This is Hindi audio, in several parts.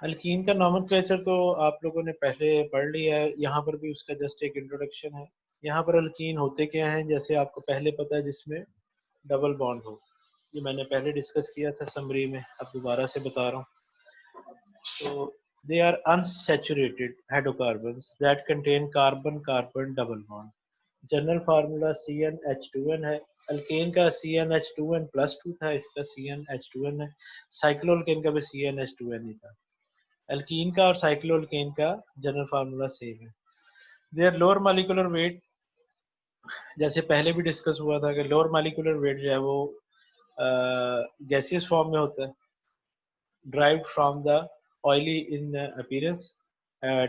अल्कीन का नॉमेनक्लेचर तो आप लोगों ने पहले पढ़ लिया है, यहाँ पर भी उसका जस्ट एक इंट्रोडक्शन है। यहाँ पर अल्कीन होते क्या हैं, जैसे आपको पहले पता है, जिसमें डबल बॉन्ड हो। ये मैंने पहले डिस्कस किया था समरी में, अब दोबारा से बता रहा हूँ। तो they are unsaturated hydrocarbons that contain carbon-carbon double bond. General formula CnH2n है। अल्केन का CnH2n+2 था, इसका CnH2n है। साइक्लोअल्केन का भी CnH2n ही था। अल्कीन का और साइक्लोअल्केन का जनरल फार्मूला सेम है। देयर लोअर मॉलिक्यूलर वेट, जैसे पहले भी डिस्कस हुआ था कि लोअर मॉलिक्यूलर वेट जो है वो गैसियस फॉर्म में होता है, derived from the oily in appearance,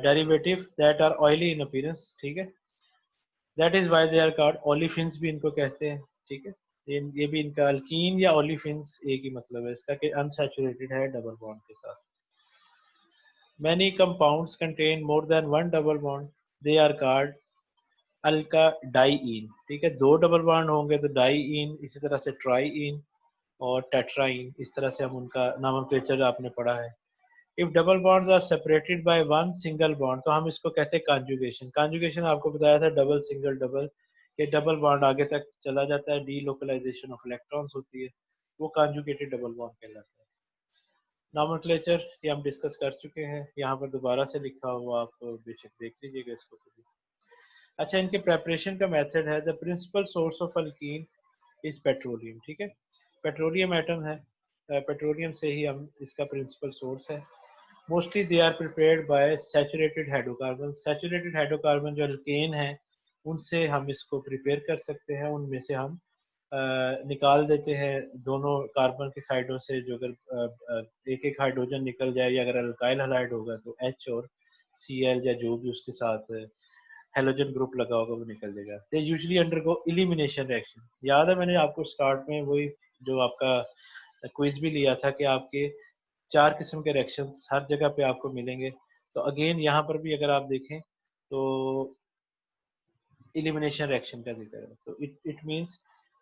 derivative that are oily in appearance, ठीक है। that is why they are called olefins भी इनको कहते हैं, ठीक है। ये भी इनका अल्कीन या ओलिफिन्स एक ही मतलब है इसका कि अनसैचुरेटेड है डबल बॉन्ड के साथ। many compounds contain more than one double bond, they are called अल्काडाइइन, ठीक है। दो डबल बॉन्ड होंगे तो डाइइन, इसी तरह से ट्राइइन और टेट्राइन, इस तरह से हम उनका नॉमेनक्लेचर आपने पढ़ा है। If double bonds are separated by one single bond तो हम इसको कहते हैं कॉन्जुगेशन। कॉन्जुगेशन आपको बताया था डबल सिंगल डबल, ये डबल बॉन्ड आगे तक चला जाता है, डीलोकलाइजेशन ऑफ इलेक्ट्रॉन्स होती है, वो कॉन्जुगेटेड डबल बॉन्ड कहलाता है। नॉमेनक्लेचर ये हम डिस्कस कर चुके हैं, यहाँ पर दोबारा से लिखा हुआ आप बेशक देख लीजिएगा इसको खुद। अच्छा, इनके प्रेपरेशन का मेथड है, the principal source of alkene is petroleum, ठीक है। पेट्रोलियम एटम है, पेट्रोलियम से ही हम इसका प्रिंसिपल सोर्स है। Mostly they are prepared by saturated hydrocarbon. Saturated hydrocarbon जो अल्केन है उनसे हम इसको प्रिपेयर कर सकते हैं, उनमें से हम निकाल देते हैं दोनों कार्बन की साइडों से, जो अगर एक एक हाइड्रोजन निकल जाए, या अगर अल्काइल हैलाइड होगा तो H और Cl या जो भी उसके साथ हेलोजन ग्रुप लगा होगा वो निकल जाएगा। They usually undergo elimination reaction. याद है मैंने आपको स्टार्ट में वही जो आपका क्विज भी लिया था कि आपके 4 किस्म के रिएक्शंस हर जगह पे आपको मिलेंगे। तो अगेन यहाँ पर भी अगर आप देखें तो एलिमिनेशन रिएक्शन का जिक्र है। तो इट मींस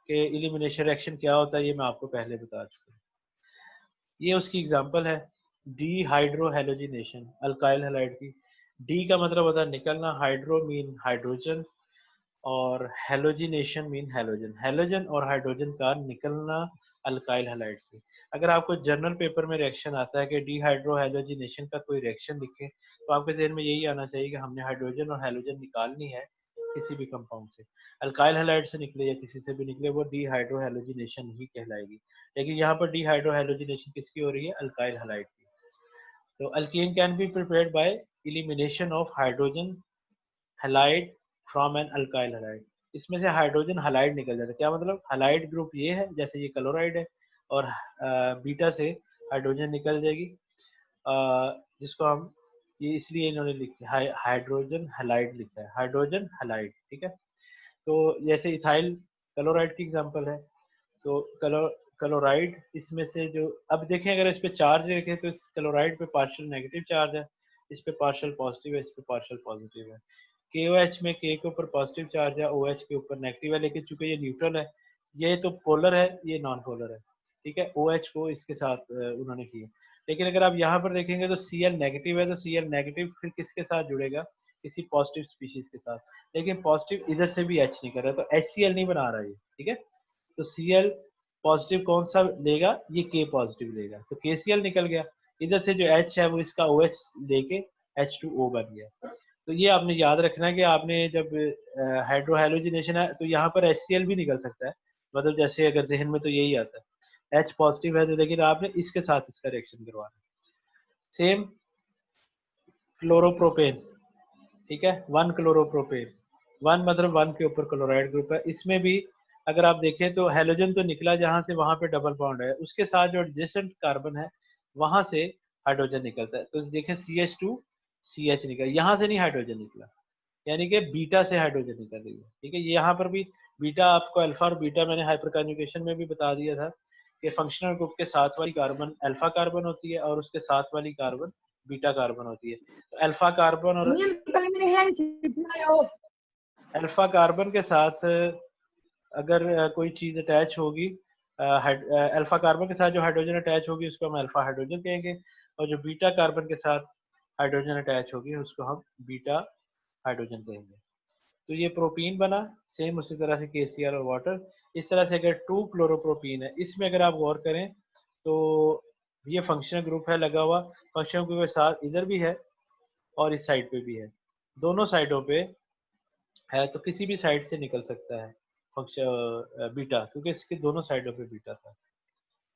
कि एलिमिनेशन रिएक्शन क्या होता है ये मैं आपको पहले बता चुका हूँ। ये उसकी एग्जांपल है, D hydro halogenation, alkyl halide की। डी का मतलब होता है निकलना, हाइड्रो मीन हाइड्रोजन, और हेलोजिनेशन मीन हेलोजन, हेलोजन और हाइड्रोजन का निकलना अल्काइल हैलाइड से। अगर आपको जर्नल पेपर में रिएक्शन आता है कि डिहाइड्रो हेलोजिनेशन का कोई रिएक्शन लिखे, तो आपके जहन में यही आना चाहिए कि हमने हाइड्रोजन और हेलोजन निकालनी है किसी भी कंपाउंड से, अल्काइल हैलाइड से निकले या किसी से भी निकले, वो डिहाइड्रो हेलोजिनेशन ही कहलाएगी। लेकिन यहाँ पर डिहाइड्रो हेलोजिनेशन किसकी हो रही है? अल्काइल हैलाइड की। तो alkane can be prepared by elimination of hydrogen halide from an alkyl halide. इसमें से हाइड्रोजन हैलाइड निकल जाता है। क्या मतलब? हैलाइड ग्रुप ये है, जैसे ये क्लोराइड है, और बीटा से हाइड्रोजन निकल जाएगी, जिसको हम, ये इसलिए इन्होंने लिखा है हाइड्रोजन हैलाइड लिखा है, हाइड्रोजन हैलाइड, ठीक है। तो जैसे इथाइल क्लोराइड की एग्जांपल है, तो क्लोराइड इसमें से जो, अब देखें अगर इस पे चार्ज देखें तो इस क्लोराइड पे पार्शियल नेगेटिव चार्ज है, इस पे पार्शियल पॉजिटिव है, इस पे पार्शियल पॉजिटिव है। KOH में K के ऊपर पॉजिटिव चार्ज है, OH के ऊपर नेगेटिव है, लेकिन चूंकि ये न्यूट्रल है, ये तो पोलर है, ये नॉन पोलर है, ठीक है। OH को इसके साथ उन्होंने किया। लेकिन अगर आप यहाँ पर देखेंगे तो Cl नेगेटिव है, तो Cl नेगेटिव फिर किसके साथ जुड़ेगा? किसी पॉजिटिव स्पीशीज के साथ। लेकिन पॉजिटिव इधर से भी H नहीं कर रहा, तो HCl नहीं बना रहा ये, ठीक है। तो Cl पॉजिटिव कौन सा लेगा? ये K पॉजिटिव लेगा, तो KCl निकल गया। इधर से जो H है वो इसका OH लेके H2O बन गया। तो ये आपने याद रखना है कि आपने जब हाइड्रोहाइलोजिनेशन है तो यहाँ पर HCl भी निकल सकता है, मतलब जैसे अगर जहन में तो यही आता है H पॉजिटिव है तो, लेकिन आपने इसके साथ इसका रिएक्शन करवाना है। सेम क्लोरोप्रोपेन, ठीक है, वन क्लोरोप्रोपेन, वन मतलब वन के ऊपर क्लोराइड ग्रुप है। इसमें भी अगर आप देखें तो हेलोजन तो निकला जहां से, वहां पे डबल बॉन्ड है, उसके साथ जो एडजेसेंट कार्बन है वहां से हाइड्रोजन निकलता है। तो देखें CH2 CH निकला, यहाँ से नहीं हाइड्रोजन निकला, यानी कि बीटा से हाइड्रोजन निकल रही है, ठीक है। यहाँ पर भी बीटा, आपको अल्फा और बीटा मैंने हाइपर कन्जुगेशन में भी बता दिया था कि फंक्शनल ग्रुप के साथ वाली कार्बन अल्फा कार्बन होती है और उसके साथ वाली कार्बन बीटा कार्बन होती है। तो अल्फा कार्बन और अल्फा कार्बन के साथ अगर कोई चीज अटैच होगी, अल्फा कार्बन के साथ जो हाइड्रोजन अटैच होगी उसको हम अल्फा हाइड्रोजन कहेंगे, और जो बीटा कार्बन के साथ हाइड्रोजन अटैच होगी उसको हम बीटा हाइड्रोजन कहेंगे। तो ये प्रोपीन बना, सेम उसी तरह से KCl और वाटर। इस तरह से अगर 2 क्लोरोप्रोपीन है, इसमें अगर आप गौर करें तो ये फंक्शनल ग्रुप है लगा हुआ, फंक्शनल ग्रुप के साथ इधर भी है और इस साइड पे भी है, दोनों साइडों पे है, तो किसी भी साइड से निकल सकता है फंक्शन बीटा, क्योंकि इसके दोनों साइडों पे बीटा था।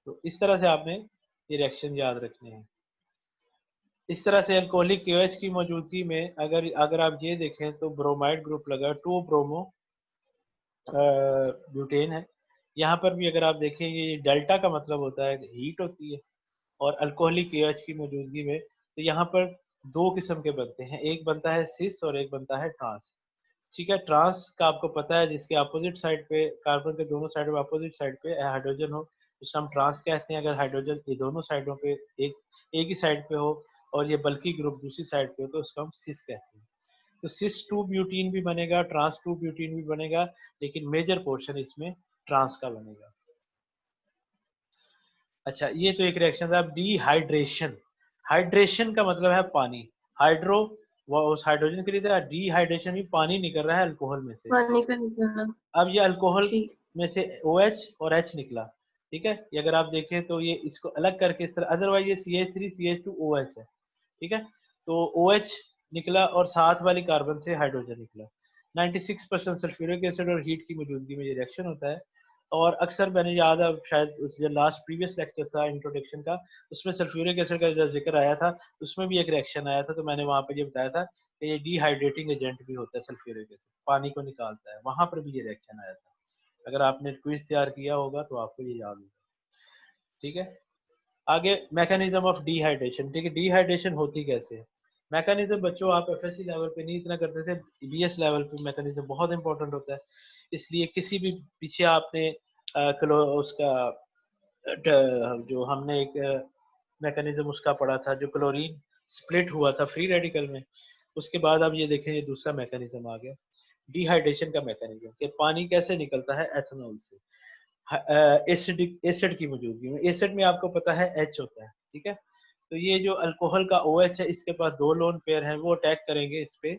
तो इस तरह से आपने ये रिएक्शन याद रखने हैं। इस तरह से अल्कोहलिक KOH की मौजूदगी में अगर अगर आप ये देखें तो ब्रोमाइड ग्रुप लगा, 2 ब्रोमो ब्यूटेन है। यहाँ पर भी अगर आप देखें ये डेल्टा का मतलब होता है हीट होती है, और अल्कोहलिक KOH की मौजूदगी में तो यहाँ पर 2 किस्म के बनते हैं, एक बनता है सिस और एक बनता है ट्रांस। ठीक है, ट्रांस का आपको पता है जिसके अपोजिट साइड पे, कार्बन के दोनों साइड पे अपोजिट साइड पे हाइड्रोजन हो, उसको हम ट्रांस कहते हैं। अगर हाइड्रोजन ये दोनों साइडों पे एक ही साइड पे हो और ये बल्कि ग्रुप दूसरी साइड पे हो तो उसको हम सिस कहते हैं। तो सिस 2 ब्यूटीन भी बनेगा, ट्रांस 2 ब्यूटीन भी बनेगा, लेकिन मेजर पोर्शन इसमें ट्रांस का बनेगा। अच्छा, ये तो एक रिएक्शन था। डिहाइड्रेशन, हाइड्रेशन का मतलब है पानी, हाइड्रो वो उस हाइड्रोजन के लिए था, डिहाइड्रेशन भी पानी निकल रहा है अल्कोहल में से। पानी का निकलना। अब ये अल्कोहल जी। में में से OH और H निकला, ठीक है। ये अगर आप देखें तो ये इसको अलग करके इस तरह, अदरवाइज ये CH3 CH2 OH है, ठीक है। तो OH निकला और साथ वाली कार्बन से हाइड्रोजन निकला। 96% सल्फ्यूरिक एसिड और हीट की मौजूदगी में ये रिएक्शन होता है। और अक्सर मैंने याद है शायद उस जो लास्ट प्रीवियस लेक्चर था इंट्रोडक्शन का, उसमें सल्फ्यूरिक एसिड का जब जिक्र आया था उसमें भी एक रिएक्शन आया था, तो मैंने वहाँ पे ये बताया था कि ये डिहाइड्रेटिंग एजेंट भी होता है सल्फ्यूरिक एसिड, पानी को निकालता है, वहाँ पर भी ये रिएक्शन आया था। अगर आपने क्विज तैयार किया होगा तो आपको ये याद होगा, ठीक है। आगे मैकेनिज्म ऑफ डिहाइड्रेशन, ठीक है, डिहाइड्रेशन होती कैसे है। मैकेनिज्म बच्चों आप FSC लेवल पे नहीं इतना करते थे, BS लेवल पे मैकेनिज्म बहुत इंपॉर्टेंट होता है। इसलिए किसी भी पीछे आपने उसका जो हमने एक मैकेनिज्म उसका पढ़ा था, जो क्लोरीन स्प्लिट हुआ था फ्री रेडिकल में, उसके बाद अब ये देखें ये दूसरा मैकेनिज्म आ गया डिहाइड्रेशन का मैकेनिज्म, कि पानी कैसे निकलता है एथेनॉल से एसिडिक एसिड की मौजूदगी में। एसिड में आपको पता है H होता है, ठीक है। तो ये जो अल्कोहल का OH है इसके पास 2 लोन पेयर हैं, वो अटैक करेंगे इस पे,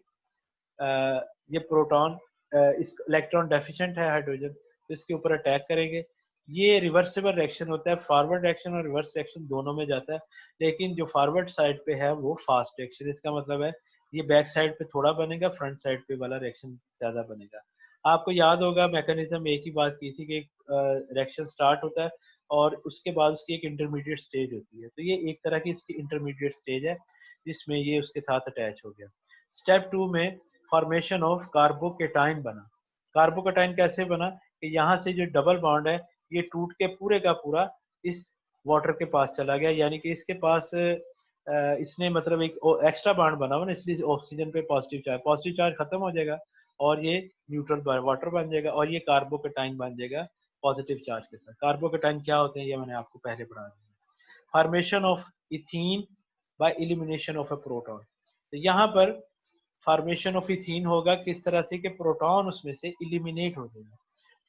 ये प्रोटॉन इस इलेक्ट्रॉन डेफिशिएंट है हाइड्रोजन, तो इसके ऊपर अटैक करेंगे। ये रिवर्सिबल रिएक्शन होता है, फॉरवर्ड रिएक्शन और रिवर्स रिएक्शन दोनों में जाता है, लेकिन जो फॉरवर्ड साइड पे है वो फास्ट रिएक्शन, इसका मतलब है ये बैक साइड पे थोड़ा बनेगा, फ्रंट साइड पे वाला रिएक्शन ज्यादा बनेगा। आपको याद होगा मैकेनिज्म एक ही बात की थी कि रिएक्शन स्टार्ट होता है और उसके बाद उसकी एक इंटरमीडिएट स्टेज होती है, तो ये एक तरह की इसकी इंटरमीडिएट स्टेज है जिसमें ये उसके साथ अटैच हो गया। स्टेप 2 में फॉर्मेशन ऑफ कार्बोकेटाइन बना। कार्बोकेटाइन कैसे बना कि यहाँ से जो डबल बॉन्ड है ये टूट के पूरे का पूरा इस वाटर के पास चला गया, यानी कि इसके पास इसने मतलब एक एक्स्ट्रा बॉन्ड बना हुआ ना, इसलिए ऑक्सीजन पे पॉजिटिव चार्ज खत्म हो जाएगा और ये न्यूट्रल वाटर बन जाएगा और ये कार्बोकेटाइन बन जाएगा पॉजिटिव चार्ज के साथ। कार्बोकेटाइन क्या होते हैं ये मैंने आपको पहले पढ़ा दिया। Formation of ethene bye elimination of a proton, तो यहाँ पर फॉर्मेशन ऑफ इथीन होगा किस तरह से कि प्रोटॉन उसमें से इलिमिनेट हो जाएगा,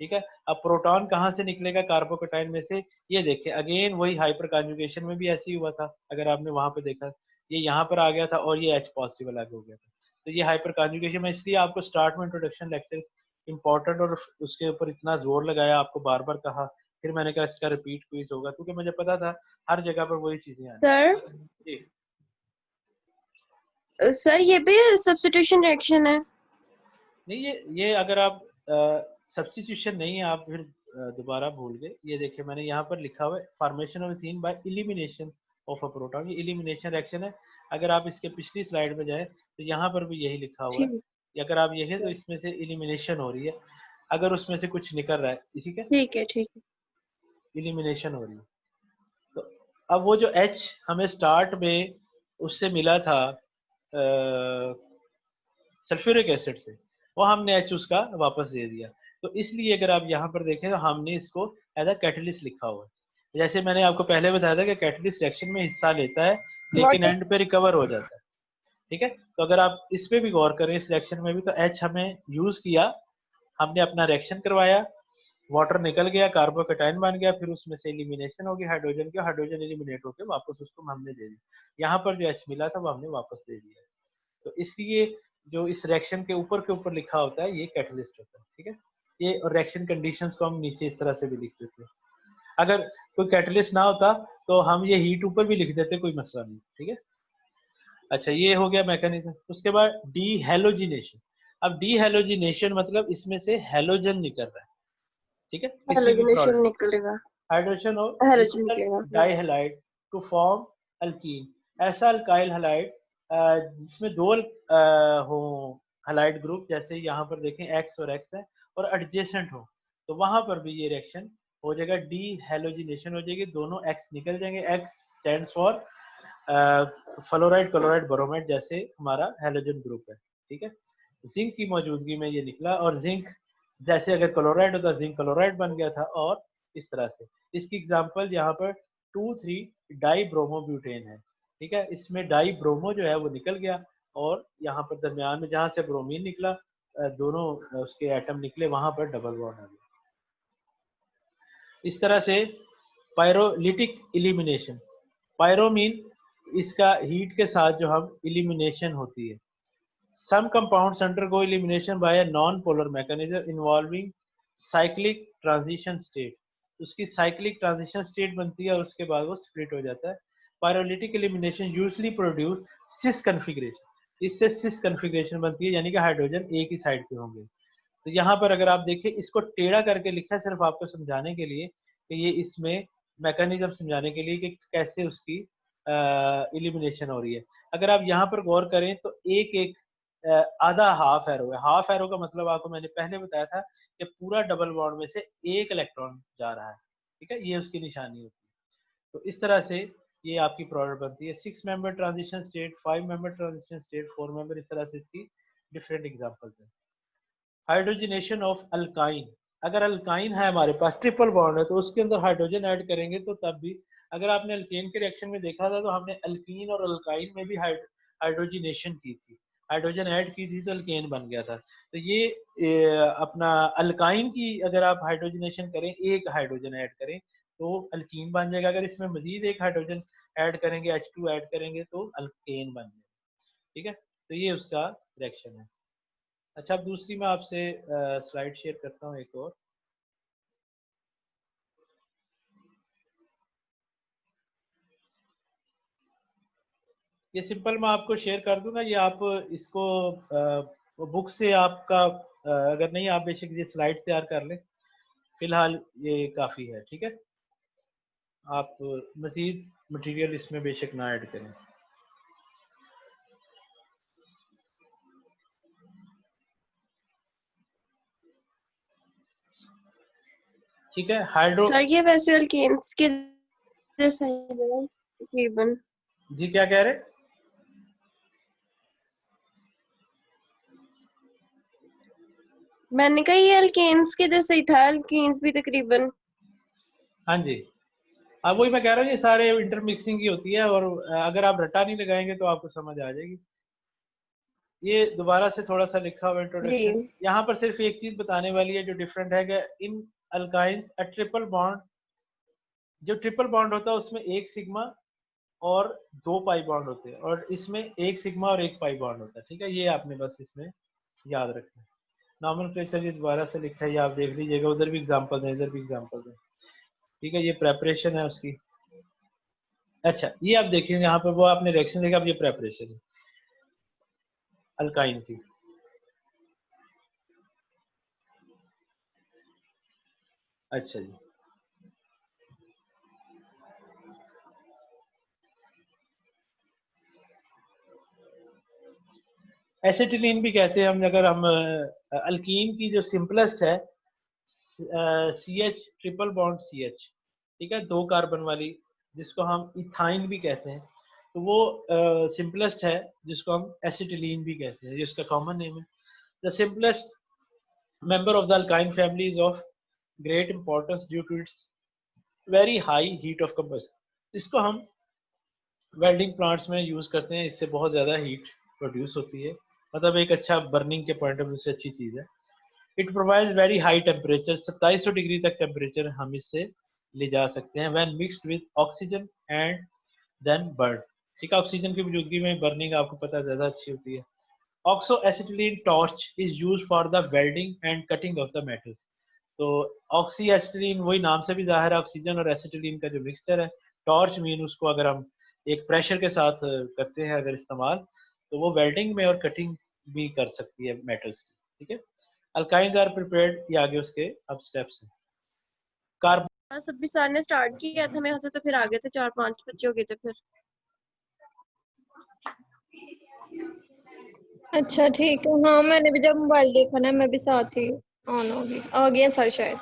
ठीक है। अब प्रोटॉन कहाँ से निकलेगा कार्बोकेटाइन में से, ये देखिए अगेन वही हाइपर कॉन्जुगेशन में भी ऐसे ही हुआ था, अगर आपने वहां पे देखा ये यहाँ पर आ गया था और ये H पॉजिटिव अलग हो गया था। तो ये हाइपर कॉन्जुगेशन में इसलिए आपको स्टार्ट में इंट्रोडक्शन लेक्चर इंपॉर्टेंट और उसके ऊपर इतना जोर लगाया, आपको बार बार कहा, फिर मैंने कहा इसका रिपीट क्विज होगा क्योंकि मुझे पता था हर जगह पर वही चीजें आनी। सर, जी सर ये भी सब्स्टिट्यूशन रिएक्शन है? नहीं, ये अगर आप सब्स्टिट्यूशन नहीं है, आप फिर दोबारा भूल गए। ये देखिए मैंने यहाँ पर लिखा हुआ है formation of ethene bye elimination of a proton, ये एलिमिनेशन रिएक्शन है। अगर आप इसके पिछली स्लाइड में जाए तो यहाँ पर भी यही लिखा हुआ है, ठीक अगर आप ये है तो इसमें से एलिमिनेशन हो रही है, अगर उसमें से कुछ निकल रहा है इसी का ठीक है। ठीक है। एलिमिनेशन हो रही है। तो अब वो जो H हमें स्टार्ट में उससे मिला था सल्फ्यूरिक एसिड से, वो हमने H उसका वापस दे दिया। तो इसलिए अगर आप यहाँ पर देखें तो हमने इसको एज अ कैटलिस्ट लिखा हुआ है। जैसे मैंने आपको पहले बताया था कि कैटलिस्ट रिएक्शन में हिस्सा लेता है लेकिन एंड पे रिकवर हो जाता है, ठीक है। तो अगर आप इस पे भी गौर करें इस रिएक्शन में भी, तो H हमें यूज किया, हमने अपना रिएक्शन करवाया, वाटर निकल गया, कार्बोकेटाइन बन गया, फिर उसमें से एलिमिनेशन होगी हाइड्रोजन की, हाइड्रोजन एलिमिनेट होकर वापस उसको हमने दे दी। यहाँ पर जो H मिला था वो हमने वापस दे दिया। तो इसलिए जो इस रिएक्शन के ऊपर लिखा होता है ये कैटलिस्ट होता है, ठीक है। ये रिएक्शन कंडीशंस को हम नीचे इस तरह से भी लिख देते हैं। अगर कोई कैटलिस्ट ना होता तो हम ये हीट ऊपर भी लिख देते, कोई मसला नहीं, ठीक है। अच्छा, ये हो गया मैकेनिज्म। उसके बाद डीहेलोजिनेशन। अब डीहेलोजिनेशन मतलब इसमें से हेलोजन निकल रहा है, ठीक है, किसी भी हेलोजनेशन प्रोडक्ट, निकलेगा, हाइड्रोजन और हेलोजन न्यूट्रल निकलेगा। डाइहैलाइड टू फॉर्म अल्कीन। ऐसा अल्काइल हैलाइड जिसमें दो हो हैलाइड ग्रुप, जैसे यहाँ पर देखें एक्स और एक्स है और एडजेसेंट हो, तो वहां पर भी ये रिएक्शन हो जाएगा, डी हेलोजिनेशन हो जाएगी, दोनों एक्स निकल जाएंगे। X stands for fluoride, chloride, bromide, जैसे हमारा हेलोजन ग्रुप है, ठीक है। जिंक की मौजूदगी में ये निकला, और जिंक जैसे अगर क्लोराइड होता जिंक क्लोराइड बन गया था, और इस तरह से। इसकी एग्जांपल यहाँ पर 2,3 डाई ब्रोमोब्यूटेन है, ठीक है। इसमें डाई ब्रोमो जो है वो निकल गया, और यहाँ पर दरमियान में जहाँ से ब्रोमीन निकला, दोनों उसके एटम निकले, वहां पर डबल बॉन्ड आ गया। इस तरह से पायरोलिटिक इलिमिनेशन, पायरोमीन इसका हीट के साथ जो हम इलिमिनेशन होती है। Some compounds undergo elimination by a non-polar mechanism involving cyclic transition state. उसकी cyclic transition state बनती है और उसके बाद वो split हो जाता है। Pyrolytic elimination usually produce cis configuration. इससे cis configuration बनती है, यानी कि हाइड्रोजन एक ही साइड पे होंगे। तो यहाँ पर अगर आप देखें, इसको टेढ़ा करके लिखा है सिर्फ आपको समझाने के लिए कि ये इसमें मैकेनिज्म समझाने के लिए कि कैसे उसकी इलिमिनेशन हो रही है। अगर आप यहाँ पर गौर करें तो एक एक आधा हाफ एरो है। हाफ एरो का मतलब आपको मैंने पहले बताया था कि पूरा डबल बॉन्ड में से एक इलेक्ट्रॉन जा रहा है, ठीक है, ये उसकी निशानी होती है। तो इस तरह से ये आपकी प्रोडक्ट बनती है। 6 member transition state, 5 member transition state, 4 member, इस तरह से इसकी डिफरेंट एग्जांपल्स हैं। Hydrogenation of alkyne. अगर अल्काइन है हमारे पास, ट्रिपल बॉन्ड है, तो उसके अंदर हाइड्रोजन ऐड करेंगे तो तब भी, अगर आपने अल्केन के रिएक्शन में देखा था तो हमने अल्कीन और अल्काइन में भी हाइड्रोजनेशन की थी, हाइड्रोजन ऐड की थी, तो अल्केन बन गया था। तो ये अपना अल्काइन की अगर आप हाइड्रोजनेशन करें, एक हाइड्रोजन ऐड करें तो अल्कीन बन जाएगा। अगर इसमें मजीद एक हाइड्रोजन ऐड करेंगे, H2 ऐड करेंगे, तो अल्केन बन जाएगा, ठीक है। तो ये उसका रिएक्शन है। अच्छा, अब दूसरी मैं आपसे स्लाइड शेयर करता हूँ एक और। ये सिंपल मैं आपको शेयर कर दूंगा, ये आप इसको बुक से आपका अगर नहीं, आप बेशक ये स्लाइड तैयार कर लें, फिलहाल ये काफ़ी है, ठीक है। आप मजीद मटेरियल इसमें बेशक ना ऐड करें। ठीक है, हाइड्रो। सर ये वैसे अल्केन्स के जैसे ही है तकरीबन। जी क्या कह रहे? मैंने कहा ये अल्केन्स के जैसे ही था, अल्केन्स भी तकरीबन। हाँ जी, अब वही मैं कह रहा हूँ, ये सारे इंटरमिक्सिंग की होती है, और अगर आप रटा नहीं लगाएंगे तो आपको समझ आ जाएगी। ये दोबारा से थोड़ा सा लिखा हुआ जी। इंट्रोडक्शन, यहाँ पर सिर्फ एक चीज बताने वाली है जो डिफरेंट है कि इन अल्काइंस अ ट्रिपल बॉन्ड, जो ट्रिपल बॉन्ड होता है उसमें एक सिग्मा और दो पाई बॉन्ड होते हैं, और इसमें एक सिग्मा और एक पाई बॉन्ड होता है, ठीक है। ये आपने बस इसमें याद रखना है। नॉमेनक्लेचर ये दोबारा से लिखा है, ये आप देख लीजिएगा, उधर भी एग्जांपल है, इधर भी एग्जांपल है, ठीक है। ये प्रेपरेशन है उसकी। अच्छा, ये आप देखिए यहाँ पे वो आपने रिएक्शन देखा, अब ये प्रेपरेशन है अल्काइन की। अच्छा जी, एसिटिलीन भी कहते हैं हम। अगर हम अल्कीन की जो सिंपलेस्ट है, CH ट्रिपल बॉन्ड CH, ठीक है, दो कार्बन वाली, जिसको हम इथाइन भी कहते हैं, तो वो सिंपलेस्ट है, जिसको हम एसिटिलीन भी कहते हैं, जिसका कॉमन नेम है। The simplest member of the alkyne family is of great importance due to its very high heat of combustion। इसको हम वेल्डिंग प्लांट्स में यूज करते हैं, इससे बहुत ज्यादा हीट प्रोड्यूस होती है, मतलब एक अच्छा बर्निंग के पॉइंट ऑफ व्यू से अच्छी चीज है। It provides very high temperature, 2700 degree तक टेम्परेचर हम इससे ले जा सकते हैं when mixed with oxygen and then burn. ठीक है, ऑक्सीजन की मौजूदगी में बर्निंग आपको पता है ज़्यादा अच्छी होती है। Oxo acetylene torch is use for the welding and cutting of the metals. तो ऑक्सी एसिटिलीन वही नाम से भी जाहिर है, ऑक्सीजन और एसिटिलीन का जो मिक्सचर है। टॉर्च मीन उसको अगर हम एक प्रेशर के साथ करते हैं अगर इस्तेमाल, तो वो वेल्डिंग में और कटिंग भी कर सकती है मेटल्स की। ठीक है, अल्काइंस आर प्रिपेयर्ड, ये आगे उसके अब स्टेप्स हैं। कार्बन, बस अभी सर ने स्टार्ट किया था मेरे से, तो फिर आगे से 4-5 बच्चे हो गए थे फिर। अच्छा ठीक है, हाँ मैंने भी जब मोबाइल देखा ना मैं भी साथ ही ऑन होगी, आ गया सर शायद।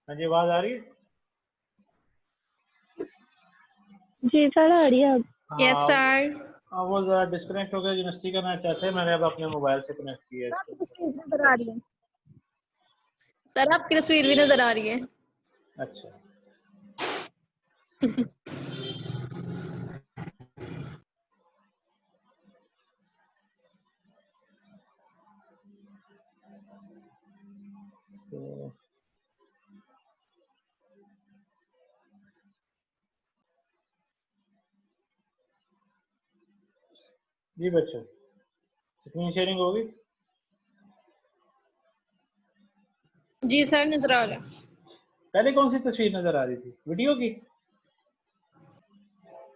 हाँ जी, आवाज आ रही है? जी सर आ रही है अब। यस हाँ, सर। वो जरा डिस्कनेक्ट हो गया, यूनिवर्सिटी का नेट ऐसे मैंने अब अपने मोबाइल से कनेक्ट किया है आपकी इसको। तस्वीर भी नजर आ रही है सर, आपकी तस्वीर भी नजर आ रही है। अच्छा, तो जी बच्चों, स्क्रीन शेयरिंग होगी? जी सर नजर आ रहा है। पहले कौन सी तस्वीर नजर आ रही थी, वीडियो की?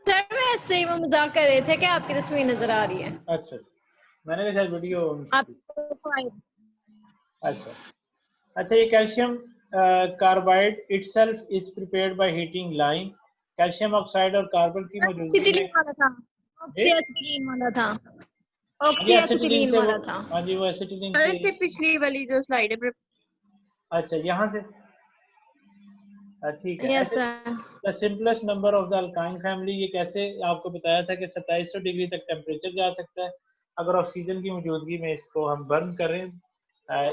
सर वैसे ही वो मजाक कर रहे थे कि आपकी तस्वीर नजर आ रही है। अच्छा, मैंने कहा शायद वीडियो। आपको अच्छा अच्छा, ये calcium carbide itself is prepared by heating lime. Calcium oxide और कार्बन की मौजूदगी में एसिटिलीन वाला था, ये ऑक्सी एसिटिलीन वाला था, ये ऑक्सी एसिटिलीन एसिटिलीन से वो, वाला था। हाँ जी, वो एसिटिलीन सर के। इससे पिछली वाली जो स्लाइड है, अच्छा, यहाँ से, ठीक है। यस ऐसे sir. The simplest number of the alkyne family, ये कैसे आपको बताया था कि 2700 डिग्री तक टेम्परेचर जा सकता है अगर ऑक्सीजन की मौजूदगी में इसको हम बर्न करें।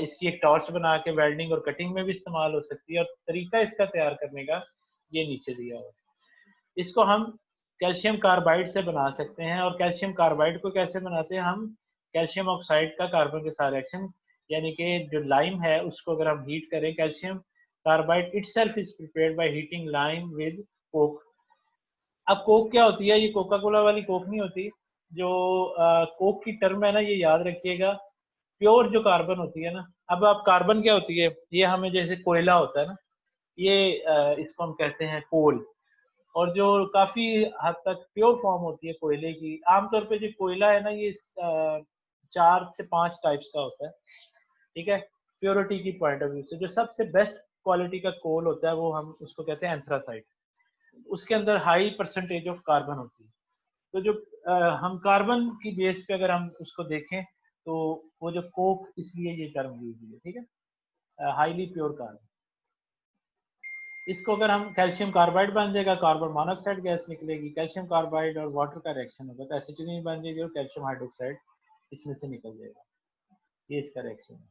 इसकी एक टॉर्च बना के वेल्डिंग और कटिंग में भी इस्तेमाल हो सकती है, और तरीका इसका तैयार करने का ये नीचे दिया हुआ है। इसको हम कैल्शियम कार्बाइड से बना सकते हैं, और कैल्शियम कार्बाइड को कैसे बनाते हैं हम? कैल्शियम ऑक्साइड का कार्बन के साथ रिएक्शन, यानी कि जो लाइम है उसको अगर हम हीट करें, calcium carbide itself is prepared by heating lime with Coke. अब कोक क्या होती है? ये कोका कोला वाली कोक नहीं होती। जो कोक की टर्म है ना, ये याद रखिएगा। प्योर जो कार्बन होती है ना, अब आप कार्बन क्या होती है, ये हमें जैसे कोयला होता है ना, ये इसको हम कहते हैं कोल। और जो काफी हद तक प्योर फॉर्म होती है कोयले की, आमतौर पे जो कोयला है ना, ये 4 से 5 टाइप्स का होता है। ठीक है, प्योरिटी की पॉइंट ऑफ व्यू से जो सबसे बेस्ट क्वालिटी का कोल होता है वो हम उसको कहते हैं एंथ्रासाइट। उसके अंदर हाई परसेंटेज ऑफ कार्बन होती है। तो जो हम कार्बन की बेस पे अगर हम उसको देखें, तो वो जो कोक, इसलिए ये टर्म यूज हुई है। ठीक है, हाईली प्योर कार्बन। इसको अगर हम कैल्शियम कार्बाइड बन जाएगा, कार्बन मोनोऑक्साइड गैस निकलेगी, कैल्शियम कार्बाइड और वाटर का रिएक्शन होगा तो एसिटिलीन बन जाएगी और कैल्शियम हाइड्रोक्साइड इसमें से निकल जाएगा। ये इसका रिएक्शन है।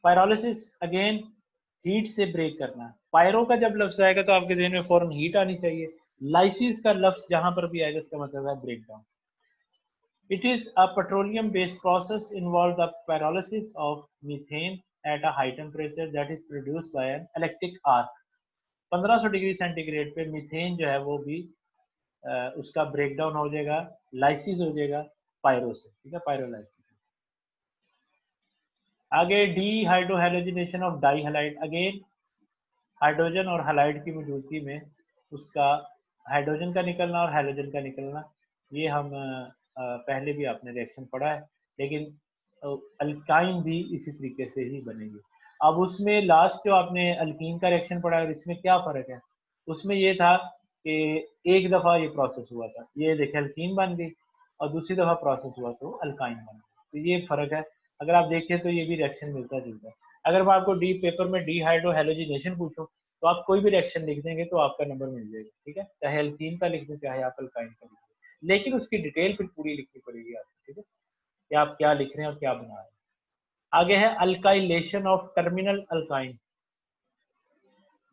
पायरोलिसिस अगेन हीट से ब्रेक करना। पायरो का जब लफ्ज आएगा तो आपके जहन में फौरन हीट आनी चाहिए। लाइसिस का लफ्ज जहां पर भी आएगा इसका मतलब है break down. It is a petroleum-based process involves the pyrolysis of methane at a high temperature that is produced by an electric arc। 1500 degree centigrade पे मीथेन जो है वो भी उसका ब्रेक डाउन हो जाएगा, लाइसिस हो जाएगा पायरो से। ठीक है, पायरोलाइसिस। आगे dehydrohalogenation of dihalide. Again hydrogen और हैलाइड की मौजूदगी में उसका हाइड्रोजन का निकलना और हैलोजन का निकलना, ये हम पहले भी आपने रिएक्शन पढ़ा है, लेकिन अल्काइन भी इसी तरीके से ही बनेगी। अब उसमें लास्ट जो आपने अल्कीन का रिएक्शन पढ़ा है और इसमें क्या फ़र्क है? उसमें ये था कि एक दफ़ा ये प्रोसेस हुआ था, ये देखे अल्कीन बन गई, और दूसरी दफ़ा प्रोसेस हुआ तो अल्काइन बन गई। तो ये फ़र्क है। अगर आप देखें तो ये भी रिएक्शन मिलता जुलता है। अगर मैं आपको डी पेपर में डी हाइड्रोहेलोजिनेशन पूछूं तो आप कोई भी रिएक्शन लिख देंगे तो आपका नंबर मिल जाएगा। ठीक है, चाहे अल्कीन का लिख दें चाहे आप अल्काइन का लिख दें, लेकिन उसकी डिटेल फिर पूरी लिखनी पड़ेगी आपको। ठीक है, कि आप क्या लिख रहे हैं और क्या बना रहे हैं। आगे है alkylation of terminal alkyne.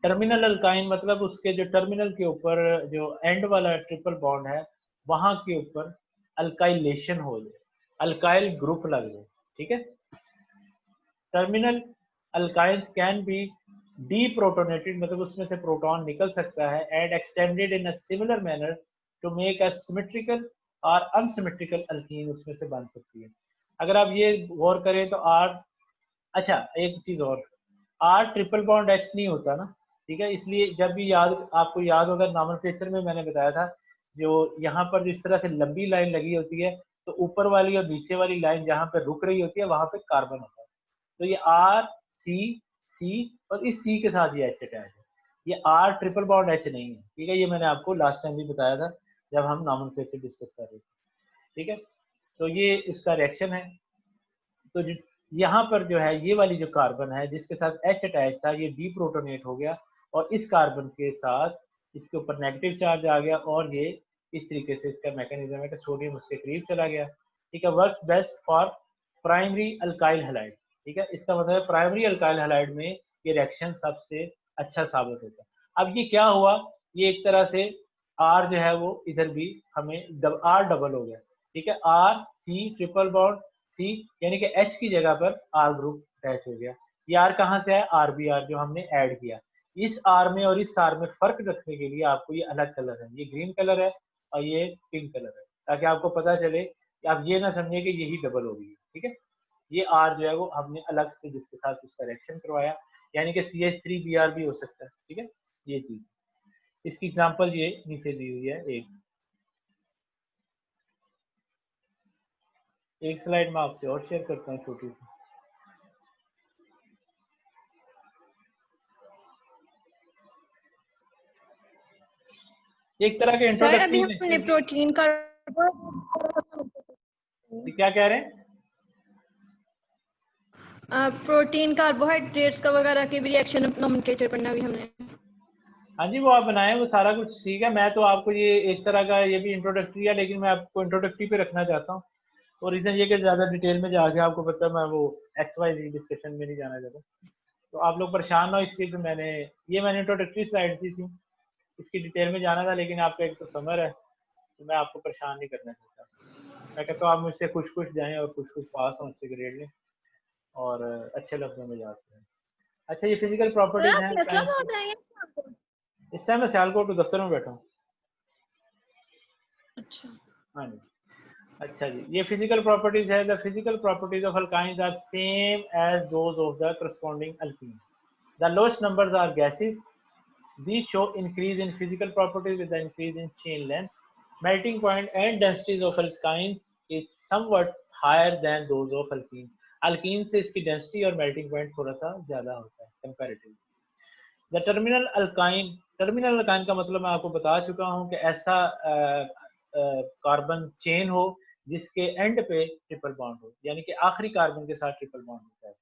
Terminal alkyne मतलब उसके जो टर्मिनल के ऊपर जो एंड वाला ट्रिपल बॉन्ड है वहां के ऊपर अल्काइलेशन हो जाए, अल्काइल ग्रुप लग जाए, ठीक है। Terminal alkyls can be deprotonated, मतलब उसमें से प्रोटॉन निकल सकता है, and extended in a similar manner to make a symmetrical और अनसिमेट्रिकल अल्कीन उसमें से बन सकती है। अगर आप ये गौर करें तो आर, अच्छा एक चीज और, आर ट्रिपल बॉन्ड एच नहीं होता ना, ठीक है। इसलिए जब भी आपको याद होगा नॉमेनक्लेचर में मैंने बताया था, जो यहाँ पर जिस तरह से लंबी लाइन लगी होती है तो ऊपर वाली और नीचे वाली लाइन जहाँ पे रुक रही होती है वहां पे कार्बन होता है। तो ये आर सी सी और इस सी के साथ ये एच अटैच है, ये आर ट्रिपल बॉन्ड एच नहीं है, ठीक है। ये मैंने आपको लास्ट टाइम भी बताया था जब हम नॉमेनक्लेचर डिस्कस कर रहे थे, ठीक है। तो ये इसका रिएक्शन है। तो यहाँ पर जो है ये वाली जो कार्बन है जिसके साथ एच अटैच था ये डीप्रोटोनेट हो गया और इस कार्बन के साथ इसके ऊपर नेगेटिव चार्ज आ गया और ये इस तरीके से इसका मैकेनिज्म है कि सोडियम उसके करीब चला गया, ठीक है। Works best for primary alkyl halide, ठीक है। इसका मतलब है प्राइमरी अल्काइल हैलाइड में ये रिएक्शन सबसे अच्छा साबित होता है। अब ये क्या हुआ, ये एक तरह से आर जो है वो इधर भी हमें आर डबल हो गया, ठीक है। R C triple bond C, यानी कि एच की जगह पर आर ग्रुप अटैच हो गया। ये आर कहाँ से है, आर बी आर जो हमने ऐड किया। इस आर में और इस आर में फर्क रखने के लिए आपको ये अलग कलर है, ये ग्रीन कलर है और ये पिंक कलर है, ताकि आपको पता चले कि आप ये ना समझे कि यही डबल हो गई है, ठीक है। ये आर जो है वो हमने अलग से जिसके साथ उसका रिएक्शन करवाया, यानी कि CH3Br भी हो सकता है, ठीक है। ये चीज, इसकी एग्जांपल ये नीचे दी हुई है। एक स्लाइड में आपसे और शेयर करता हूँ छोटी सी। एक तरह के सर अभी इंट्रोडक्टरी हमने प्रोटीन का क्या कह रहे हैं, प्रोटीन कार्बोहाइड्रेट्स का वगैरह के भी रिएक्शन नोमेनक्लेचर पढ़ना भी हमने। हाँ जी वो आप बनाए वो सारा कुछ ठीक है। मैं तो आपको ये एक तरह का ये भी इंट्रोडक्टरी है, लेकिन मैं आपको इंट्रोडक्टरी पे रखना चाहता हूँ। और रीजन ये कि ज्यादा डिटेल में जाके आपको पता मैं वो XYZ डिस्कशन में नहीं जाना चाहता, तो आप लोग परेशान ना हो इसलिए। तो मैंने इंट्रोडक्टरी स्लाइड सी थी, इसकी डिटेल में जाना था, लेकिन आपका एक तो समर है तो मैं आपको परेशान नहीं करना चाहता। मैं कहता हूँ आप मुझसे कुछ कुछ जाएं और कुछ कुछ पास हों, उससे ग्रेड लें और अच्छे लफ्जों में जाते हैं। अच्छा ये फिजिकल प्रॉपर्टीज हैं फैसला साइंस बहुत की। है इस टाइम मैं सियालकोट दफ्तर में बैठा हूँ। अच्छा हाँ जी, अच्छा जी, ये फिजिकल प्रॉपर्टीज है। The physical properties of alkynes are same as those of the corresponding alkene. The lowest numbers are gases. These show increase in physical properties with the increase in chain length. Melting point and densities of alkynes is somewhat higher than those of alkenes. Alkenes से इसकी density और melting point थोड़ा सा ज़्यादा होता है comparatively. The terminal alkyne का मतलब मैं आपको बता चुका हूँ कि ऐसा कार्बन चेन हो जिसके एंड पे ट्रिपल बॉन्ड हो, यानी कि आखिरी कार्बन के साथ ट्रिपल बॉन्ड होता है।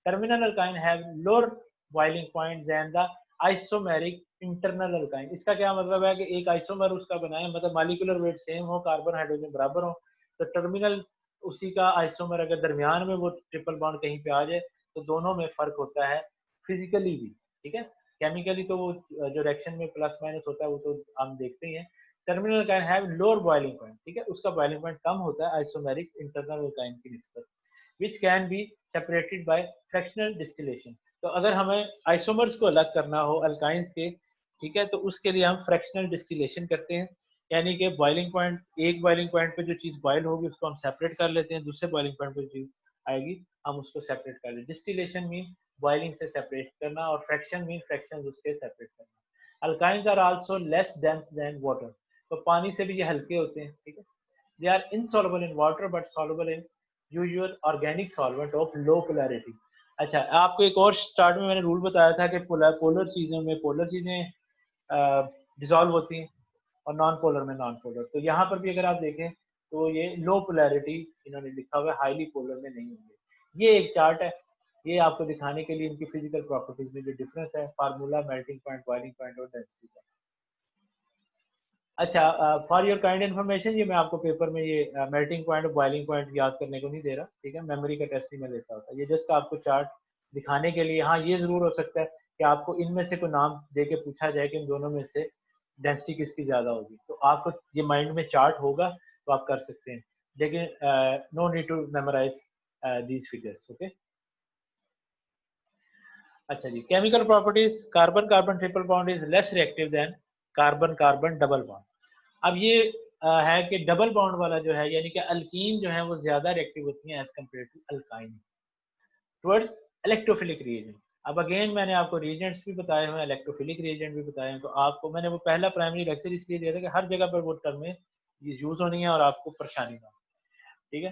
Terminal alkyne have lower boiling point than the isomeric internal alkyne. इसका क्या मतलब है कि एक आइसोमर उसका बनाए, मतलब मॉलिक्यूलर वेट सेम हो, कार्बन हाइड्रोजन बराबर हो, तो टर्मिनल उसी का आइसोमर अगर दरमियान में वो ट्रिपल बॉन्ड कहीं पे आ जाए तो दोनों में फर्क होता है फिजिकली भी, ठीक है। केमिकली तो वो जो रिएक्शन में प्लस माइनस होता है वो तो हम देखते ही हैं। Terminal can have lower boiling point, ठीक है, उसका बॉइलिंग पॉइंट कम होता है आइसोमेरिक इंटरनल अल्काइन की निस्बत, which can be separated by fractional distillation। तो अगर हमें आइसोमर्स को अलग करना हो अल्काइंस के, ठीक है, तो उसके लिए हम फ्रैक्शनल डिस्टिलेशन करते हैं, यानी कि बॉइलिंग पॉइंट, एक बॉइलिंग पॉइंट पे जो चीज़ बॉइल होगी उसको हम सेपरेट कर लेते हैं, दूसरे बॉइलिंग पॉइंट पे जो चीज़ आएगी हम उसको सेपरेट कर लेते हैं। डिस्टिलेशन मीन बॉइलिंग से सेपरेट करना और फ्रैक्शन मीन फ्रैक्शन उसके सेपरेट करना। Alkynes are also less dense than water, तो पानी से भी ये हल्के होते हैं, ठीक है। They are insoluble in water but soluble in usual organic solvent of low polarity. अच्छा आपको एक और स्टार्ट में मैंने रूल बताया था कि पोलर चीज़ों में पोलर चीज़ें डिसॉल्व होती हैं और नॉन पोलर में नॉन पोलर। तो यहाँ पर भी अगर आप देखें तो ये लो पोलैरिटी इन्होंने लिखा हुआ है, हाईली पोलर में नहीं होंगे। ये एक चार्ट है, ये आपको दिखाने के लिए इनकी फिजिकल प्रॉपर्टीज में जो डिफरेंस है, formula, melting point, boiling point और डेंसिटी का। अच्छा फॉर योर काइंड इन्फॉर्मेशन, ये मैं आपको पेपर में ये मेल्टिंग पॉइंट और बॉइलिंग पॉइंट याद करने को नहीं दे रहा, ठीक है, मेमोरी का टेस्ट नहीं मैं लेता होता, ये जस्ट आपको चार्ट दिखाने के लिए। हाँ ये जरूर हो सकता है कि आपको इनमें से कोई नाम दे के पूछा जाए कि इन दोनों में से डेंसिटी किसकी ज़्यादा होगी, तो आपको ये माइंड में चार्ट होगा तो आप कर सकते हैं, लेकिन no need to memorise these figures. Okay, अच्छा जी, chemical properties, carbon carbon triple bond is less reactive than carbon carbon double bond. अब ये है कि डबल बॉन्ड वाला जो है, यानी कि अल्कीन जो है वो ज्यादा रिएक्टिव होती है as compare to alkyne towards electrophilic reagent. अब अगेन मैंने आपको रिएजेंट्स भी बताए हुए हैं, इलेक्ट्रोफिलिक रिएजेंट भी बताए हैं, तो आपको मैंने वो पहला प्राइमरी लेक्चर इसलिए दिया था कि हर जगह पर वो टर्में यूज होनी है और आपको परेशानी ना हो, ठीक है।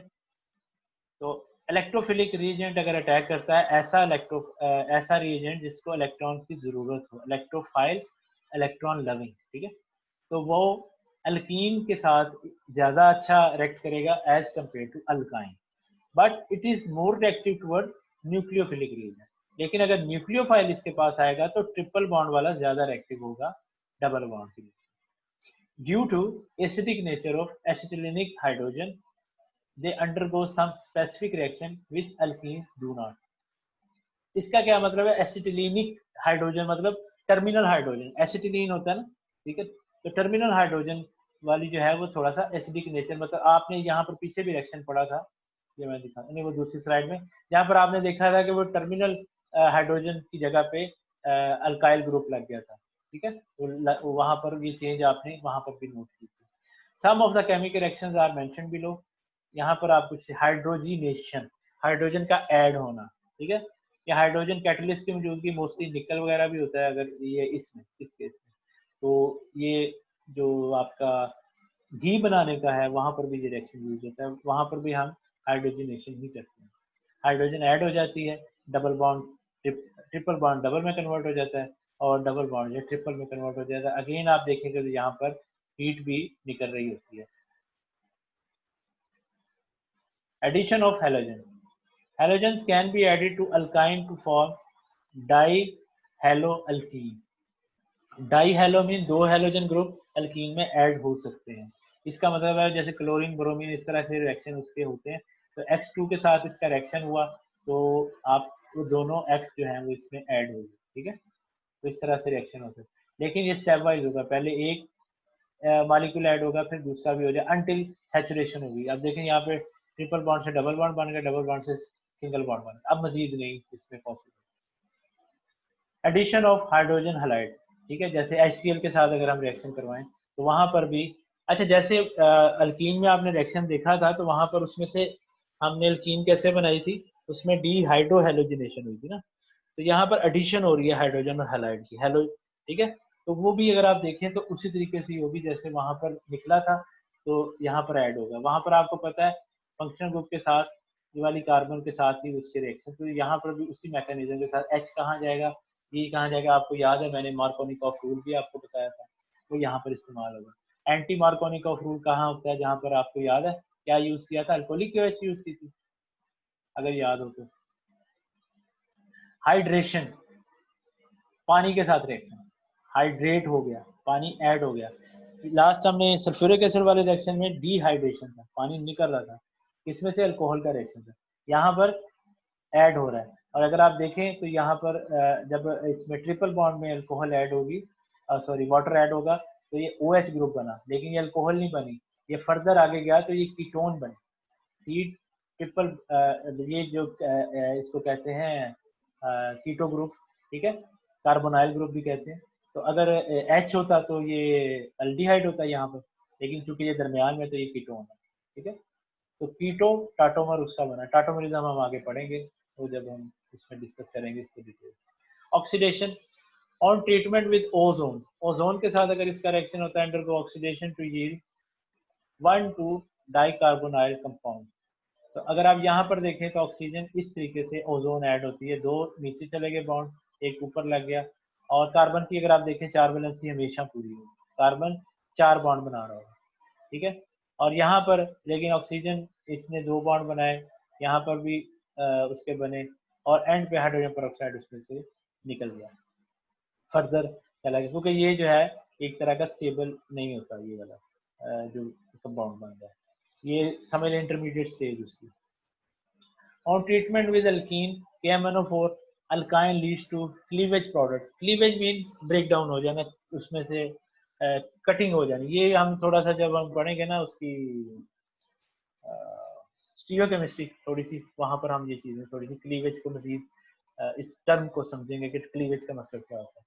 तो इलेक्ट्रोफिलिक रिएजेंट अगर अटैक करता है, ऐसा रिएजेंट जिसको इलेक्ट्रॉन्स की जरूरत हो, इलेक्ट्रोफाइल, इलेक्ट्रॉन लविंग, ठीक है, तो वो अल्कीन के साथ ज्यादा अच्छा रिएक्ट करेगा as compare to alkyne, but it is more reactive toward nucleophilic reagent. लेकिन अगर न्यूक्लियोफाइल इसके पास आएगा तो ट्रिपल बॉन्ड वाला ज्यादा रिएक्टिव होगा डबल बॉन्ड के लिए। Due to acidic nature of acetylenic hydrogen, they undergo some specific reaction which alkenes do not। इसका क्या मतलब है, एसिटिलिनिक हाइड्रोजन मतलब टर्मिनल हाइड्रोजन, एसिटिलीन होता है ना, ठीक है, तो टर्मिनल हाइड्रोजन वाली जो है वो थोड़ा सा एसिडिक नेचर, मतलब आपने यहाँ पर पीछे भी रिएक्शन पढ़ा था, ये मैं दिखा नहीं, वो दूसरी स्लाइड में, जहाँ पर आपने देखा था कि वो टर्मिनल हाइड्रोजन की जगह पे अल्काइल ग्रुप लग गया था, ठीक है, तो वहां पर ये चेंज आपने वहां पर भी नोट की थी। Some of the chemical reactions are mentioned below. यहाँ पर आप कुछ हाइड्रोजिनेशन, हाइड्रोजन का ऐड होना, ठीक है, या हाइड्रोजन कैटलिस्ट की मौजूदगी, मोस्टली निकल वगैरह भी होता है अगर ये इसमें इस केस में, तो ये जो आपका घी बनाने का है वहां पर भी ये रिएक्शन यूज होता है, वहां पर भी हम हाइड्रोजिनेशन ही करते हैं, हाइड्रोजन ऐड हो जाती है, double bond triple bond double में कन्वर्ट हो जाता है और डबल बॉन्ड जो ट्रिपल में कन्वर्ट हो जाता है। अगेन आप देखेंगे तो यहाँ पर हीट भी निकल रही होती है। Addition of halogen. Halogens can be added to alkyne to form dihaloalkene. Dihalo mean दो हेलोजन ग्रुप अल्कीन में ऐड हो सकते हैं। इसका मतलब है जैसे क्लोरीन ब्रोमीन इस तरह से रिएक्शन उसके होते हैं, तो X2 के साथ इसका रिएक्शन हुआ तो आप वो दोनों X जो हैं वो इसमें ऐड हो गए, ठीक है, तो इस तरह से रिएक्शन हो सकता है, लेकिन ये स्टेप वाइज होगा, पहले एक मॉलिक्यूल ऐड होगा फिर दूसरा भी हो जाए अंटिल सैचुरेशन होगी। अब देखें यहाँ पे ट्रिपल बॉन्ड से डबल बॉन्ड बन गया, डबल बॉन्ड से सिंगल बॉन्ड बन गया, अब मजीद नहीं इसमें possible. Addition of hydrogen halide, ठीक है, जैसे HCl के साथ अगर हम रिएक्शन करवाएं तो वहां पर भी, अच्छा जैसे अल्कीन में आपने रिएक्शन देखा था तो वहां पर उसमें से हमने अल्कीन कैसे बनाई थी, उसमें डीहाइड्रोहेलोजिनेशन हुई थी ना, तो यहाँ पर एडिशन हो रही है हाइड्रोजन और हैलाइड की, हेलो, ठीक है, तो वो भी अगर आप देखें तो उसी तरीके से होगी जैसे वहां पर निकला था तो यहाँ पर ऐड होगा। वहां पर आपको पता है फंक्शनल ग्रुप के साथ ये वाली कार्बन के साथ ही उसके रिएक्शन, तो यहाँ पर भी उसी मैकेनिज्म के साथ H कहाँ जाएगा, ये कहाँ जाएगा, आपको याद है मैंने मार्कोनिकॉफ रूल भी आपको बताया था, वो यहाँ पर इस्तेमाल होगा। एंटी मार्कोनिकॉफ रूल कहाँ होता है, जहाँ पर आपको याद है क्या यूज किया था, अल्कोहलिक OH यूज की थी अगर याद हो तो। हाइड्रेशन, पानी के साथ रिएक्शन, हाइड्रेट हो गया, पानी ऐड हो गया। लास्ट हमने सल्फ्यूरिक एसिड वाले रिएक्शन में डिहाइड्रेशन था, पानी निकल रहा था, इसमें से अल्कोहल का रिएक्शन था, यहाँ पर ऐड हो रहा है। और अगर आप देखें तो यहाँ पर जब इसमें ट्रिपल बॉन्ड में अल्कोहल ऐड होगी, सॉरी वाटर ऐड होगा, तो ये OH ग्रुप बना, लेकिन ये अल्कोहल नहीं बनी, ये फर्दर आगे गया तो ये कीटोन बने, सी ट्रिपल, ये जो इसको कहते हैं कीटो ग्रुप, ठीक है, कार्बोनाइल ग्रुप भी कहते हैं। तो अगर H होता तो ये अल्डिहाइड होता यहाँ पर, लेकिन चूंकि ये दरमियान में तो ये कीटोन है, ठीक है, तो कीटो टाटोमर उसका बना, टाटोमरिज्म हम आगे पढ़ेंगे तो जब हम इसमें डिस्कस करेंगे इसको detail. Oxidation on treatment with ozone, ozone के साथ अगर इसका रिएक्शन होता है undergo oxidation to yield 1,2 dicarbonyl compound. तो अगर आप यहाँ पर देखें तो ऑक्सीजन इस तरीके से ओजोन ऐड होती है, दो नीचे चले गए बॉन्ड, एक ऊपर लग गया, और कार्बन की अगर आप देखें चार वैलेंसी हमेशा पूरी होगी, कार्बन 4 बॉन्ड बना रहा होगा, ठीक है, और यहाँ पर लेकिन ऑक्सीजन इसने 2 बॉन्ड बनाए, यहाँ पर भी उसके बने, और एंड पे हाइड्रोजन पेरोक्साइड उसमें से निकल गया, फर्दर चला गया, क्योंकि ये जो है एक तरह का स्टेबल नहीं होता ये वाला जो कंपाउंड बन रहा है, ये समझ लें इंटरमीडिएट स्टेज उसकी। On treatment with alkene KMnO4 alkyne leads to cleavage product. Cleavage mean break down हो जाना, उसमें से कटिंग हो जानी। ये हम थोड़ा सा जब हम पढ़ेंगे ना उसकी स्टीरियोकेमिस्ट्री थोड़ी सी, वहां पर हम ये चीजें थोड़ी सी क्लीवेज को मजीद इस टर्म को समझेंगे कि क्लीवेज का मतलब क्या होता है।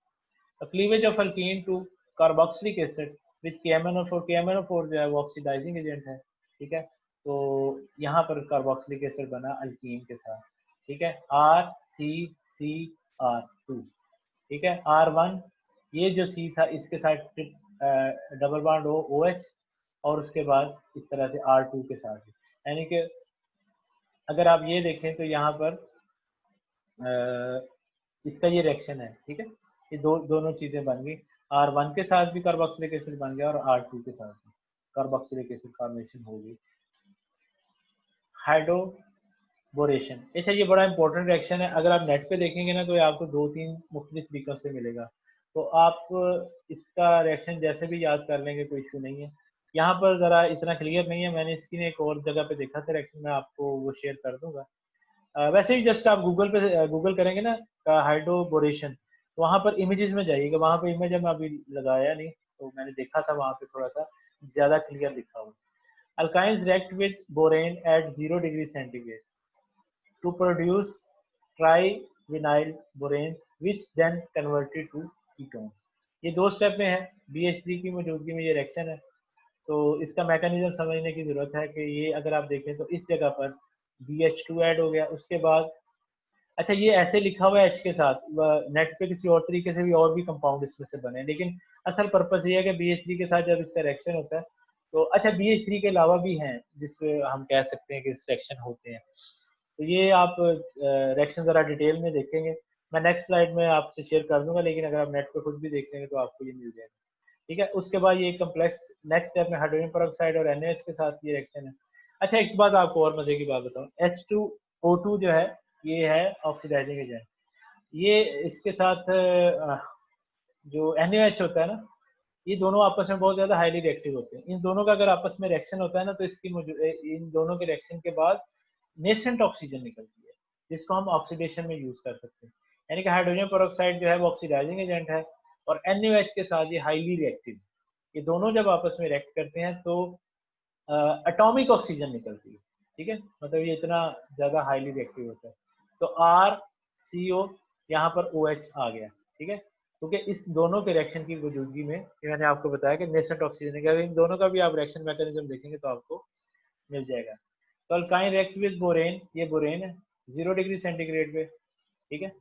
तो cleavage of alkene to carboxylic acid with KMnO4, KMnO4 जो है वो ऑक्सीडाइजिंग एजेंट है, ठीक है। तो यहाँ पर कार्बोक्सिलिक एसिड बना अल्कीन के साथ, ठीक है, RCCR2, ठीक है। R1 ये जो C था इसके साथ डबल बॉन्ड OH, और उसके बाद इस तरह से R2 के साथ, यानी कि अगर आप ये देखें तो यहाँ पर इसका ये रिएक्शन है, ठीक है। ये दोनों चीजें बन गई, R1 के साथ भी कार्बोक्सिलिक एसिड बन गया और R2 के साथ भी कार्बोक्सिलिक एसिड फॉर्मेशन हो गई। हाइड्रोबोरेशन, अच्छा ये बड़ा इंपॉर्टेंट रिएक्शन है। अगर आप नेट पे देखेंगे ना तो ये आपको 2-3 मुख्तलिफ तरीकों से मिलेगा, तो आप इसका रिएक्शन जैसे भी याद कर लेंगे कोई इशू नहीं है। यहाँ पर ज़रा इतना क्लियर नहीं है, मैंने इसकी एक और जगह पे देखा था रिएक्शन, मैं आपको वो शेयर कर दूंगा। वैसे ही जस्ट आप गूगल करेंगे ना हाइड्रोबोरेशन, तो वहाँ पर इमेजेस में जाइएगा, वहाँ पर इमेज मैं अभी लगाया नहीं, तो मैंने देखा था वहाँ पे थोड़ा सा ज़्यादा क्लियर लिखा हुआ। Alkynes react with borane at 0 degree centigrade to produce trivinyl boranes which then converted to ketones। ये 2 स्टेप में है, BH3 की मौजूदगी में ये रिएक्शन है। तो इसका मैकेनिज्म समझने की जरूरत है कि ये अगर आप देखें तो इस जगह पर BH2 ऐड हो गया, उसके बाद अच्छा ये ऐसे लिखा हुआ है H के साथ, नेट पे किसी और तरीके से भी और भी कंपाउंड इसमें से बने, लेकिन असल पर्पस ये है कि BH3 के साथ जब इसका रिएक्शन होता है तो अच्छा BH3 के अलावा भी हैं जिससे हम कह सकते हैं कि इस रिएक्शन होते हैं। तो ये आप रिएक्शन ज़रा डिटेल में देखेंगे, मैं नेक्स्ट स्लाइड में आपसे शेयर कर दूंगा, लेकिन अगर आप नेट पे खुद भी देख लेंगे तो आपको ये मिल जाएगा, ठीक है। उसके बाद ये कम्प्लेक्स नेक्स्ट स्टेप में हाइड्रोजन पेरोक्साइड और NaOH के साथ ये रिएक्शन है। अच्छा एक बात आपको और मजे की बात बताऊं, H2O2 जो है ये है ऑक्सीडाइजिंग एजेंट, ये इसके साथ जो NaOH होता है ना, ये दोनों आपस में बहुत ज्यादा हाईली रिएक्टिव होते हैं। इन दोनों का अगर आपस में रिएक्शन होता है ना तो इन दोनों के रिएक्शन के बाद नेसेंट ऑक्सीजन निकलती है जिसको हम ऑक्सीडेशन में यूज कर सकते हैं। यानी कि हाइड्रोजन पेरोक्साइड जो है वो ऑक्सीडाइजिंग एजेंट है और NaOH के साथ ये हाईली रिएक्टिव, ये दोनों जब आपस में रिएक्ट करते हैं तो एटॉमिक ऑक्सीजन निकलती है, ठीक है, मतलब ये इतना ज्यादा हाईली रिएक्टिव होता है। तो RCO यहाँ पर OH आ गया, ठीक है, क्योंकि इस दोनों के रिएक्शन की मौजूदगी में ये मैंने आपको बताया कि नेसेंट ऑक्सीजन है, इन दोनों का भी आप रिएक्शन मैकेनिज्म देखेंगे तो आपको मिल जाएगा। तो अल्काइन रिएक्ट विद बोरेन, ये बोरेन है 0 डिग्री सेंटीग्रेड पे, ठीक है,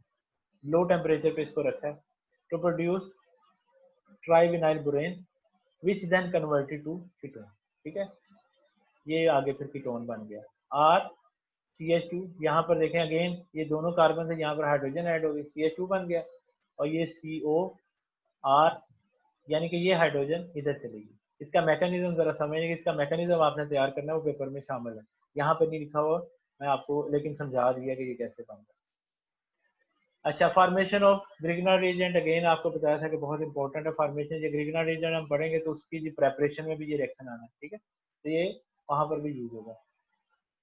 लो टेम्परेचर पे इसको रखा है, to produce trivinyl borane which then converted to ketone, ठीक है, ये आगे फिर कीटोन बन गया। RCH2 यहाँ पर देखें अगेन ये दोनों कार्बन से यहाँ पर हाइड्रोजन ऐड हो गई, CH2 बन गया और ये COR, यानी कि ये हाइड्रोजन इधर चलेगी। इसका मैकेनिज्म जरा समझिए, इसका मैकेनिज्म आपने तैयार करना है, वो पेपर में शामिल है, यहाँ पर नहीं लिखा हुआ मैं आपको लेकिन समझा दिया कि ये कैसे बनता है। अच्छा formation of Grignard agent, again आपको बताया था कि बहुत इंपॉर्टेंट है फॉर्मेशन, ये ग्रिग्नार्ड एजेंट हम पढ़ेंगे तो उसकी प्रेपरेशन में भी ये रिएक्शन आना है, ठीक है, तो ये वहां पर भी यूज होगा।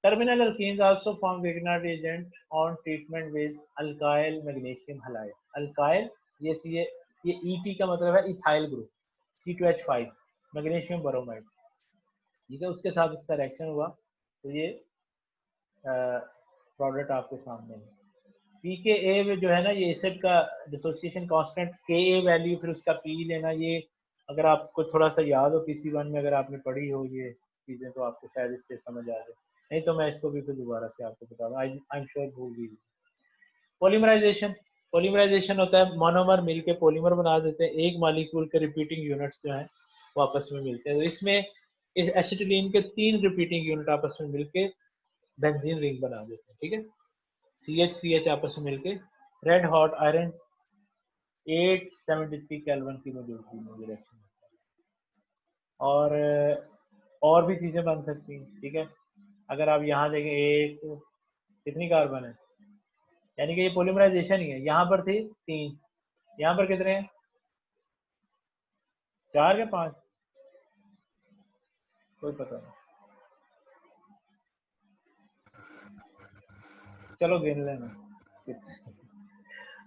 Terminal alkenes also form Grignard agent on treatment with alkyl magnesium halide. Alkyl ये ET का मतलब है इथाइल ग्रुप, C2H5 मैग्नीशियम बोरोमाइड, ठीक है, उसके साथ इसका रिएक्शन हुआ तो ये प्रोडक्ट आपके सामने है। pKa में जो है ना ये एसिड का डिसोसिएशन कांस्टेंट Ka वैल्यू फिर उसका P लेना, ये अगर आपको थोड़ा सा याद हो PC1 में अगर आपने पढ़ी हो ये चीज़ें तो आपको शायद इससे समझ आ जाए, नहीं तो मैं इसको भी फिर दोबारा से आपको बताऊंगा, आई एम श्योर भूल गई। पॉलीमराइजेशन, पॉलीमराइजेशन होता है मोनोमर मिलके पॉलीमर बना देते हैं, एक मॉलिक्यूल के रिपीटिंग यूनिट्स जो हैं वो आपस में मिलते हैं, तो इसमें इस एसिटिलीन के 3 रिपीटिंग यूनिट आपस में मिलके बेंजीन रिंग बना देते हैं, ठीक है, CH आपस में मिलके रेड हॉट आयरन 873 केल्विन की मौजूदगी में रिएक्शन, और भी चीजें बन सकती हैं, ठीक है। अगर आप यहाँ देखें एक कितनी कार्बन है, यानी कि ये पॉलीमराइजेशन ही है, यहाँ पर थी 3, यहाँ पर कितने हैं 4 या 5, कोई पता नहीं, चलो गिन लेना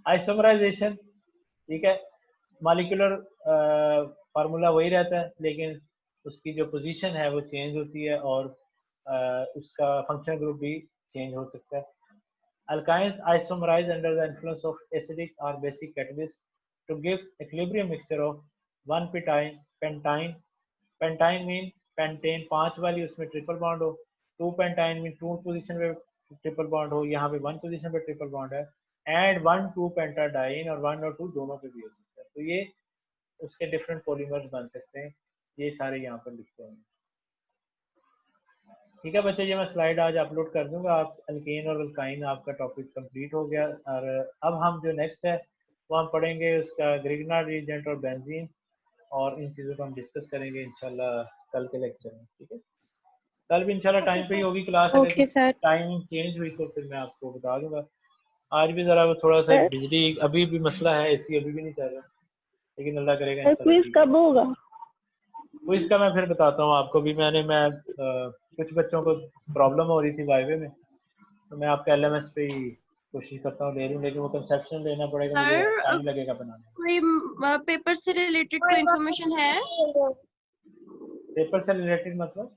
आइसोमराइजेशन, ठीक है, मॉलिक्यूलर फार्मूला वही रहता है लेकिन उसकी जो पोजीशन है वो चेंज होती है और उसका फंक्शनल ग्रुप भी चेंज हो सकता है। Alkynes isomerize under the influence of acidic or basic catalyst to give equilibrium mixture of 1 pentine. Pentine mean pentane 5 वाली उसमें ट्रिपल बॉन्ड हो, 2 pentine mean 2 पोजीशन पे ट्रिपल बॉन्ड हो, यहाँ पे 1 पोजीशन पे ट्रिपल बॉन्ड है, एंड 1,2 पेंटाडाइन और 1 और 2 दोनों पे भी हो सकता है। तो ये उसके डिफरेंट पॉलीमर्स बन सकते हैं, ये सारे यहाँ पर लिखते हैं। ठीक है बच्चे, ये मैं स्लाइड आज अपलोड कर दूंगा। आप अल्केन और अल्काइन आपका टॉपिक कंप्लीट हो गया। और अब हम जो नेक्स्ट है वो हम पढ़ेंगे उसका ग्रिग्नार्ड रिएजेंट और बेंजीन, और इन चीज़ों को हम डिस्कस करेंगे इंशाल्लाह कल के लेक्चर में। ठीक है, कल भी इंशाल्लाह टाइम पे ही होगी class, okay sir. Time change हुई तो फिर मैं आपको बता दूंगा। आज भी ज़रा वो थोड़ा सा बिजली अभी भी मसला है, एसी अभी भी नहीं चल रहा, लेकिन अल्लाह करेगा सर क्विज कब होगा? वो इसका मैं फिर बताता हूँ आपको भी। मैं कुछ बच्चों को प्रॉब्लम हो रही थी वाइवे में, तो मैं आपका LMS पे ही कोशिश करता हूँ ले लूँ, लेकिन वो कंसेप्शन लेना पड़ेगा, मुझे टाइम लगेगा बनाने में। कोई पेपर से रिलेटेड कोई इंफॉर्मेशन है? पेपर से रिलेटेड मतलब